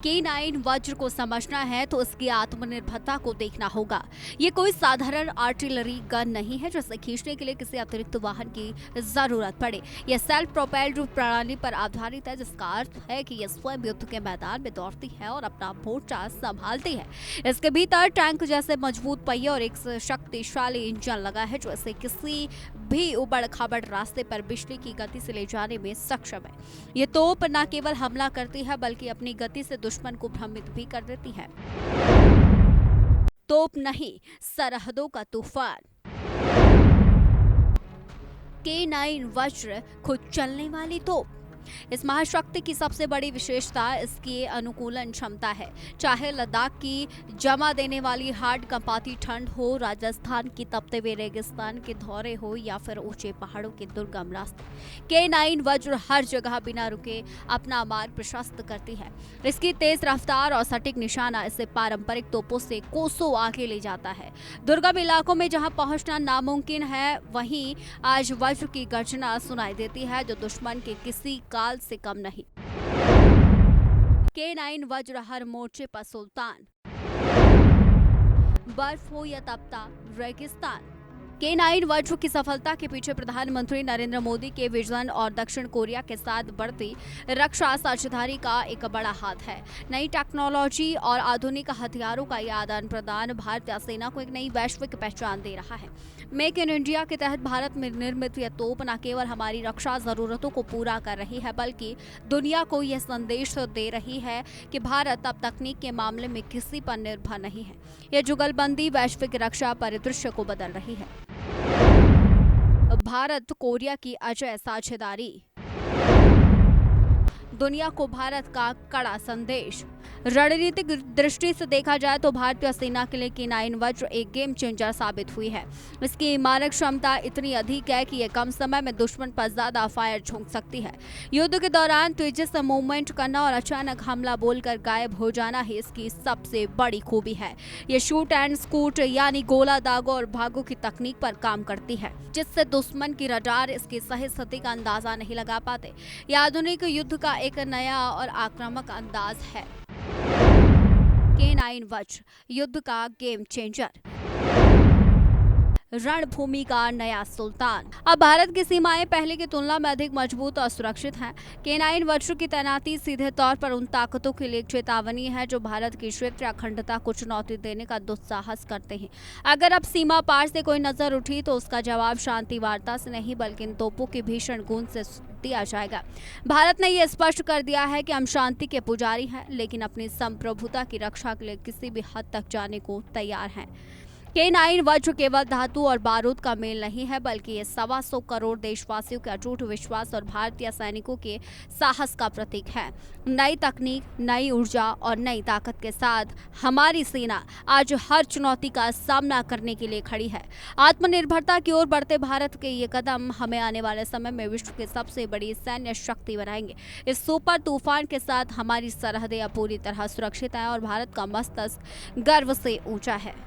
K9 वज्र को समझना है तो इसकी आत्मनिर्भरता को देखना होगा। ये कोई साधारण आर्टिलरी गन नहीं है जिसे खींचने के लिए किसी अतिरिक्त वाहन की जरूरत पड़े। यह सेल्फ प्रोपेल्ड प्रणाली पर आधारित है, जिसका अर्थ है कि यह स्वयं युद्ध के मैदान में दौड़ती है और अपना मोर्चा संभालती है। इसके भीतर टैंक जैसे मजबूत पहिए और एक शक्तिशाली इंजन लगा है जो इसे किसी भी उबड़ खाबड़ रास्ते पर बिजली की गति से ले जाने में सक्षम है। ये तोप न केवल हमला करती है बल्कि अपनी गति से दुश्मन को भ्रमित भी कर देती है। तोप नहीं, सरहदों का तूफान। K9 वज्र खुद चलने वाली तोप। इस महाशक्ति की सबसे बड़ी विशेषता इसकी अनुकूलन क्षमता है। चाहे लद्दाख की जमा देने वाली हार्ड कंपाती ठंड हो, राजस्थान की तपते हुए रेगिस्तान के दौरे हो या फिर ऊंचे पहाड़ों के दुर्गम रास्ते, K9 वज्र हर जगह बिना रुके अपना मार्ग प्रशस्त करती है। इसकी तेज रफ्तार और सटीक निशाना इसे पारंपरिक तोपों से कोसों आगे ले जाता है। दुर्गम इलाकों में जहां पहुंचना नामुमकिन है, वहीं आज वज्र की गर्जना सुनाई देती है जो दुश्मन के किसी काल से कम नहीं। K9 वज्र हर मोर्चे पर सुल्तान। बर्फ हो या तपता रेगिस्तान, K9 वज्र की सफलता के पीछे प्रधानमंत्री नरेंद्र मोदी के विजन और दक्षिण कोरिया के साथ बढ़ती रक्षा साझेदारी का एक बड़ा हाथ है। नई टेक्नोलॉजी और आधुनिक हथियारों का यह आदान प्रदान भारतीय सेना को एक नई वैश्विक पहचान दे रहा है। मेक इन इंडिया के तहत भारत में निर्मित यह तोप न केवल हमारी रक्षा जरूरतों को पूरा कर रही है बल्कि दुनिया को यह संदेश दे रही है कि भारत अब तकनीक के मामले में किसी पर निर्भर नहीं है। यह जुगलबंदी वैश्विक रक्षा परिदृश्य को बदल रही है। भारत कोरिया की अजय साझेदारी, दुनिया को भारत का कड़ा संदेश। रणनीतिक दृष्टि से देखा जाए तो भारतीय सेना के लिए K9 वज्र एक गेम चेंजर साबित हुई है। इसकी मारक क्षमता इतनी अधिक है कि यह कम समय में दुश्मन पर ज्यादा फायर झोंक सकती है। युद्ध के दौरान तेजी से मूवमेंट करना और अचानक हमला बोलकर गायब हो जाना ही इसकी सबसे बड़ी खूबी है। यह शूट एंड स्कूट यानी गोला दागो और भागो की तकनीक पर काम करती है, जिससे दुश्मन की रडार इसकी सही स्थिति का अंदाजा नहीं लगा पाते। यह आधुनिक युद्ध का एक नया और आक्रामक अंदाज है। K9 वज्र युद्ध का गेम चेंजर, रणभूमि का नया सुल्तान। अब भारत की सीमाएं पहले की तुलना में अधिक मजबूत और सुरक्षित हैं। K9 वज्र की तैनाती सीधे तौर पर उन ताकतों के लिए चेतावनी है जो भारत की क्षेत्रीय अखंडता को चुनौती देने का दुस्साहस करते हैं। अगर अब सीमा पार से कोई नजर उठी तो उसका जवाब शांति वार्ता से नहीं बल्कि इन तोपों की भीषण गूंज से दिया जाएगा। भारत ने यह स्पष्ट कर दिया है कि हम शांति के पुजारी हैं, लेकिन अपनी संप्रभुता की रक्षा के लिए किसी भी हद तक जाने को तैयार हैं। K9 वज्र केवल धातु और बारूद का मेल नहीं है बल्कि ये 125 करोड़ देशवासियों के अटूट विश्वास और भारतीय सैनिकों के साहस का प्रतीक है। नई तकनीक, नई ऊर्जा और नई ताकत के साथ हमारी सेना आज हर चुनौती का सामना करने के लिए खड़ी है। आत्मनिर्भरता की ओर बढ़ते भारत के ये कदम हमें आने वाले समय में विश्व की सबसे बड़ी सैन्य शक्ति बनाएंगे। इस सुपर तूफान के साथ हमारी सरहदें अब पूरी तरह सुरक्षित हैं और भारत का मस्तक गर्व से ऊंचा है।